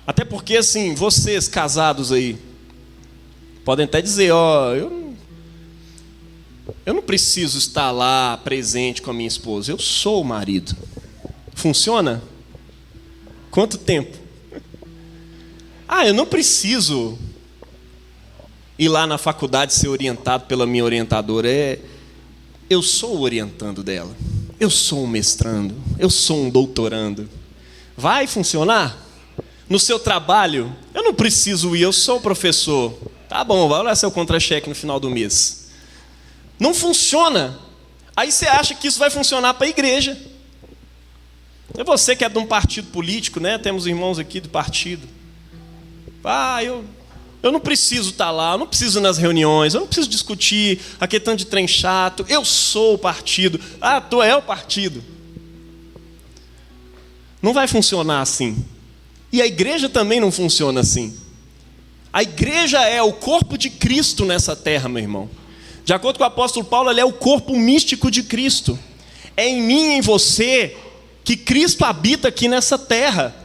Até porque, assim, vocês casados aí, podem até dizer, ó, eu não preciso estar lá presente com a minha esposa, eu sou o marido. Funciona? Quanto tempo? Eu não preciso ir lá na faculdade ser orientado pela minha orientadora. Eu sou o orientando dela. Eu sou um mestrando. Eu sou um doutorando. Vai funcionar? No seu trabalho, eu não preciso ir, eu sou o professor. Tá bom, vai olhar seu contra-cheque no final do mês. Não funciona. Aí você acha que isso vai funcionar para a igreja. É você que é de um partido político, né? Temos irmãos aqui do partido. Eu não preciso estar lá, eu não preciso ir nas reuniões, eu não preciso discutir aquele tanto de trem chato. Eu sou o partido. Tu é o partido. Não vai funcionar assim. E a igreja também não funciona assim. A igreja é o corpo de Cristo nessa terra, meu irmão. De acordo com o apóstolo Paulo, ele é o corpo místico de Cristo. É em mim e em você que Cristo habita aqui nessa terra.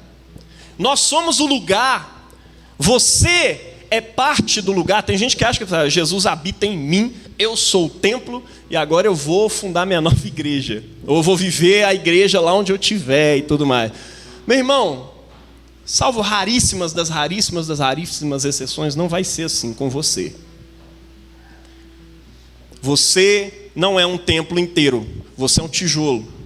Nós somos o lugar. Você é parte do lugar. Tem gente que acha que Jesus habita em mim, eu sou o templo e agora eu vou fundar minha nova igreja. Ou eu vou viver a igreja lá onde eu estiver e tudo mais. Meu irmão, salvo raríssimas das raríssimas exceções, não vai ser assim com você. Você não é um templo inteiro, você é um tijolo.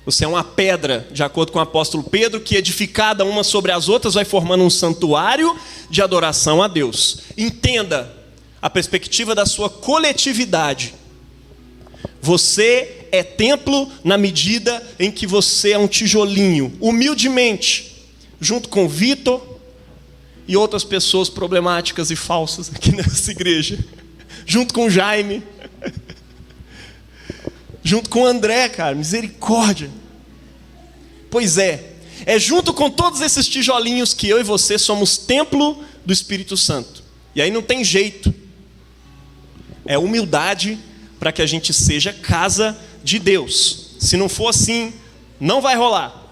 Você é uma pedra, de acordo com o apóstolo Pedro, que edificada uma sobre as outras vai formando um santuário de adoração a Deus. Entenda a perspectiva da sua coletividade. Você é templo na medida em que você é um tijolinho, humildemente, junto com Vitor e outras pessoas problemáticas e falsas aqui nessa igreja, junto com Jaime, junto com André, cara, misericórdia. Pois é junto com todos esses tijolinhos que eu e você somos templo do Espírito Santo. E aí não tem jeito. É humildade para que a gente seja casa de Deus. Se não for assim, não vai rolar.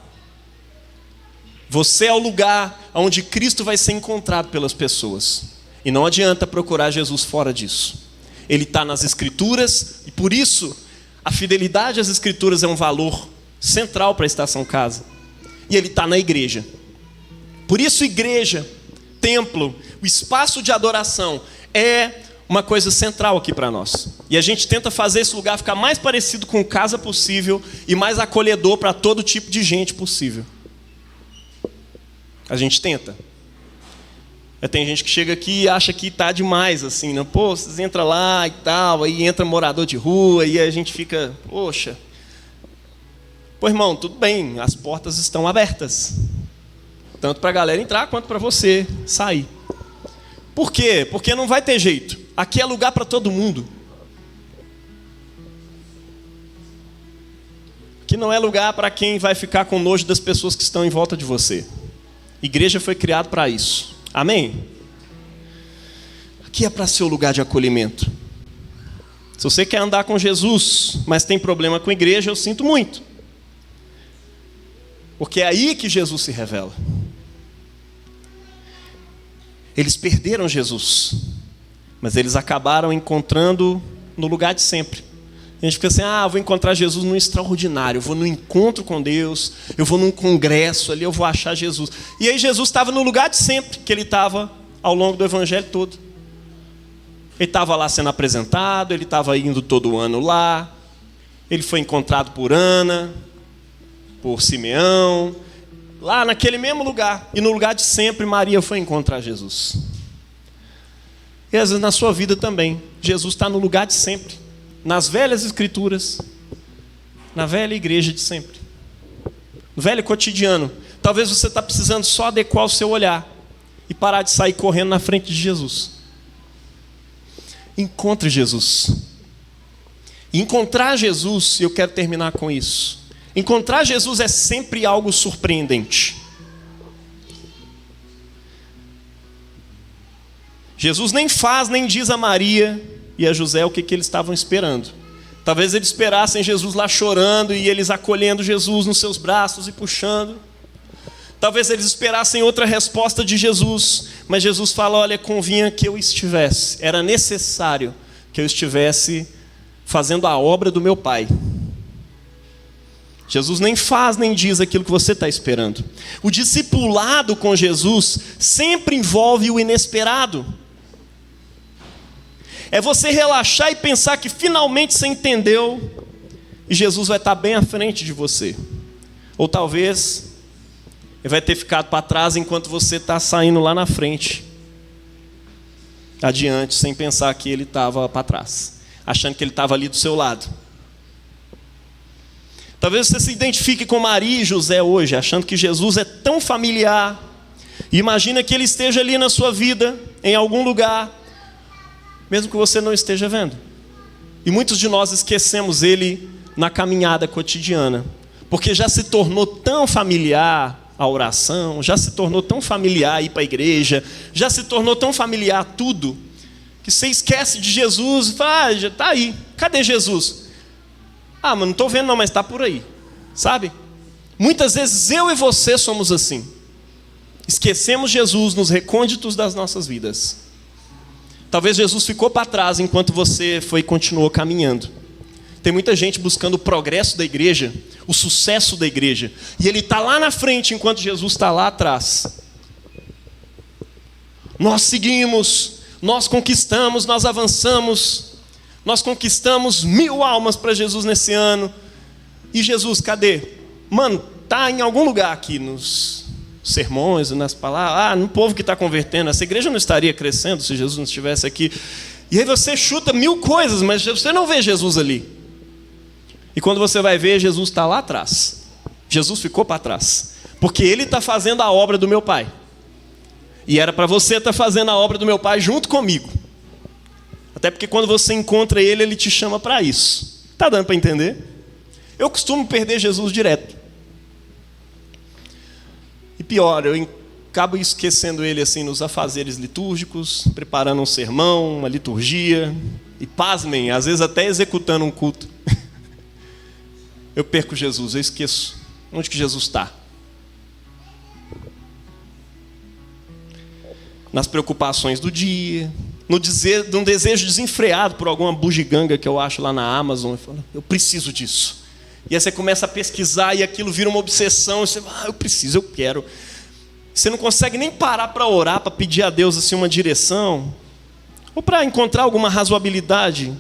Você é o lugar onde Cristo vai ser encontrado pelas pessoas. E não adianta procurar Jesus fora disso. Ele está nas Escrituras e por isso a fidelidade às Escrituras é um valor central para a Estação Casa. E ele está na igreja. Por isso, igreja, templo, o espaço de adoração é uma coisa central aqui para nós. E a gente tenta fazer esse lugar ficar mais parecido com casa possível e mais acolhedor para todo tipo de gente possível. A gente tenta. Tem gente que chega aqui e acha que está demais, assim, né? Pô, vocês entram lá e tal, aí entra morador de rua, e a gente fica, poxa. Pô, irmão, tudo bem, as portas estão abertas. Tanto para a galera entrar, quanto para você sair. Por quê? Porque não vai ter jeito. Aqui é lugar para todo mundo. Aqui não é lugar para quem vai ficar com nojo das pessoas que estão em volta de você. Igreja foi criado para isso. Amém? Aqui é para ser o lugar de acolhimento. Se você quer andar com Jesus, mas tem problema com a igreja, eu sinto muito. Porque é aí que Jesus se revela. Eles perderam Jesus, mas eles acabaram encontrando no lugar de sempre. A gente fica assim, eu vou encontrar Jesus no extraordinário, eu vou no encontro com Deus, eu vou num congresso ali, eu vou achar Jesus. E aí Jesus estava no lugar de sempre, que ele estava ao longo do evangelho todo. Ele estava lá sendo apresentado, ele estava indo todo ano lá, ele foi encontrado por Ana, por Simeão, lá naquele mesmo lugar. E no lugar de sempre, Maria foi encontrar Jesus. E às vezes na sua vida também, Jesus está no lugar de sempre. Nas velhas escrituras, na velha igreja de sempre, no velho cotidiano. Talvez você está precisando só adequar o seu olhar e parar de sair correndo na frente de Jesus. Encontre Jesus. E encontrar Jesus, e eu quero terminar com isso, encontrar Jesus é sempre algo surpreendente. Jesus nem faz, nem diz a Maria e a José o que eles estavam esperando. Talvez eles esperassem Jesus lá chorando e eles acolhendo Jesus nos seus braços e puxando. Talvez eles esperassem outra resposta de Jesus, mas Jesus fala: olha, convinha que eu estivesse, era necessário que eu estivesse fazendo a obra do meu Pai. Jesus nem faz nem diz aquilo que você está esperando. O discipulado com Jesus sempre envolve o inesperado. É você relaxar e pensar que finalmente você entendeu e Jesus vai estar bem à frente de você. Ou talvez ele vai ter ficado para trás enquanto você está saindo lá na frente, adiante, sem pensar que ele estava para trás, achando que ele estava ali do seu lado. Talvez você se identifique com Maria e José hoje, achando que Jesus é tão familiar. E imagina que ele esteja ali na sua vida, em algum lugar, mesmo que você não esteja vendo. E muitos de nós esquecemos ele na caminhada cotidiana, porque já se tornou tão familiar a oração, já se tornou tão familiar ir para a igreja, já se tornou tão familiar tudo, que você esquece de Jesus e fala: já está aí, cadê Jesus? Mas não estou vendo não, mas está por aí, sabe? Muitas vezes eu e você somos assim, esquecemos Jesus nos recônditos das nossas vidas. Talvez Jesus ficou para trás enquanto você foi e continuou caminhando. Tem muita gente buscando o progresso da igreja, o sucesso da igreja, e ele está lá na frente enquanto Jesus está lá atrás. Nós seguimos, nós conquistamos, nós avançamos, nós conquistamos 1000 almas para Jesus nesse ano. E Jesus, cadê? Mano, está em algum lugar aqui nos sermões, nas palavras. No povo que está convertendo, essa igreja não estaria crescendo se Jesus não estivesse aqui. E aí você chuta 1000 coisas, mas você não vê Jesus ali. E quando você vai ver, Jesus está lá atrás. Jesus ficou para trás, porque ele está fazendo a obra do meu Pai. E era para você estar fazendo a obra do meu Pai junto comigo. Até porque quando você encontra ele, ele te chama para isso. Está dando para entender? Eu costumo perder Jesus direto. E pior, eu acabo esquecendo ele assim nos afazeres litúrgicos, preparando um sermão, uma liturgia. E pasmem, às vezes até executando um culto. Eu perco Jesus, eu esqueço onde que Jesus está. Nas preocupações do dia, num desejo desenfreado por alguma bugiganga que eu acho lá na Amazon. Eu falo: eu preciso disso. E aí você começa a pesquisar e aquilo vira uma obsessão. E você fala: eu preciso, eu quero. Você não consegue nem parar para orar, para pedir a Deus assim, uma direção, ou para encontrar alguma razoabilidade.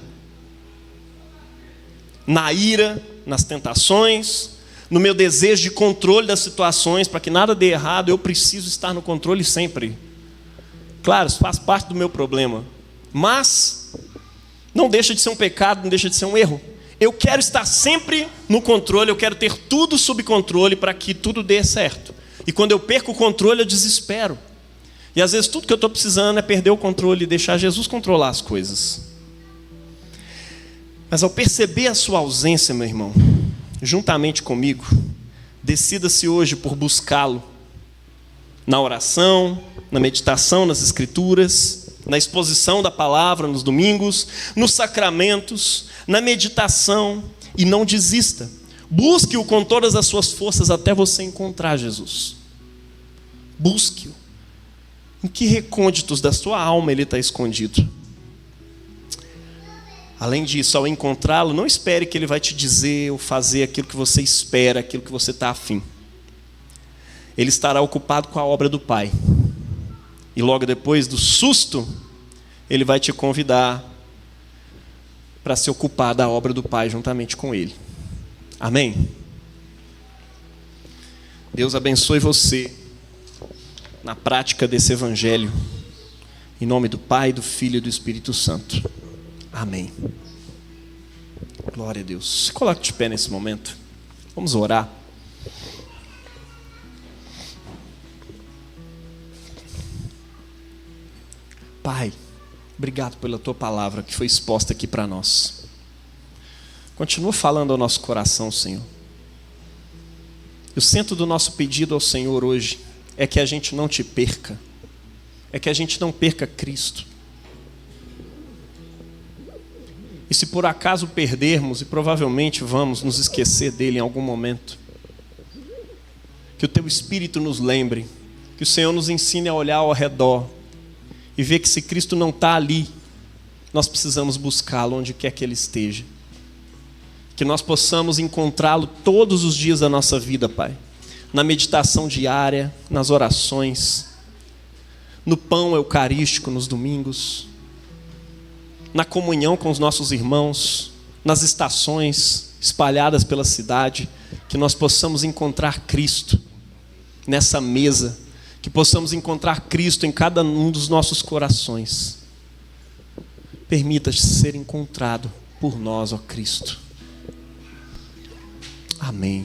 Na ira, nas tentações, no meu desejo de controle das situações, para que nada dê errado, eu preciso estar no controle sempre. Claro, isso faz parte do meu problema, mas não deixa de ser um pecado, não deixa de ser um erro. Eu quero estar sempre no controle, eu quero ter tudo sob controle para que tudo dê certo. E quando eu perco o controle, eu desespero. E às vezes tudo que eu estou precisando é perder o controle e deixar Jesus controlar as coisas. Mas ao perceber a sua ausência, meu irmão, juntamente comigo, decida-se hoje por buscá-lo na oração, na meditação nas Escrituras, na exposição da palavra nos domingos, nos sacramentos, na meditação, e não desista. Busque-o com todas as suas forças até você encontrar Jesus. Busque-o. Em que recônditos da sua alma ele está escondido? Além disso, ao encontrá-lo, não espere que ele vai te dizer ou fazer aquilo que você espera, aquilo que você está afim. Ele estará ocupado com a obra do Pai. E logo depois do susto, ele vai te convidar para se ocupar da obra do Pai juntamente com ele. Amém? Deus abençoe você na prática desse evangelho. Em nome do Pai, do Filho e do Espírito Santo. Amém. Glória a Deus. Se coloque de pé nesse momento. Vamos orar. Pai, obrigado pela tua palavra que foi exposta aqui para nós. Continua falando ao nosso coração, Senhor. E o centro do nosso pedido ao Senhor hoje é que a gente não te perca. É que a gente não perca Cristo. E E se por acaso perdermos, e provavelmente vamos nos esquecer dele em algum momento, que o teu Espírito nos lembre, que o Senhor nos ensine a olhar ao redor e ver que se Cristo não está ali, nós precisamos buscá-lo onde quer que Ele esteja. Que nós possamos encontrá-lo todos os dias da nossa vida, Pai. Na meditação diária, nas orações, no pão eucarístico nos domingos, na comunhão com os nossos irmãos, nas estações espalhadas pela cidade, que nós possamos encontrar Cristo nessa mesa, que possamos encontrar Cristo em cada um dos nossos corações. Permita-te ser encontrado por nós, ó Cristo. Amém.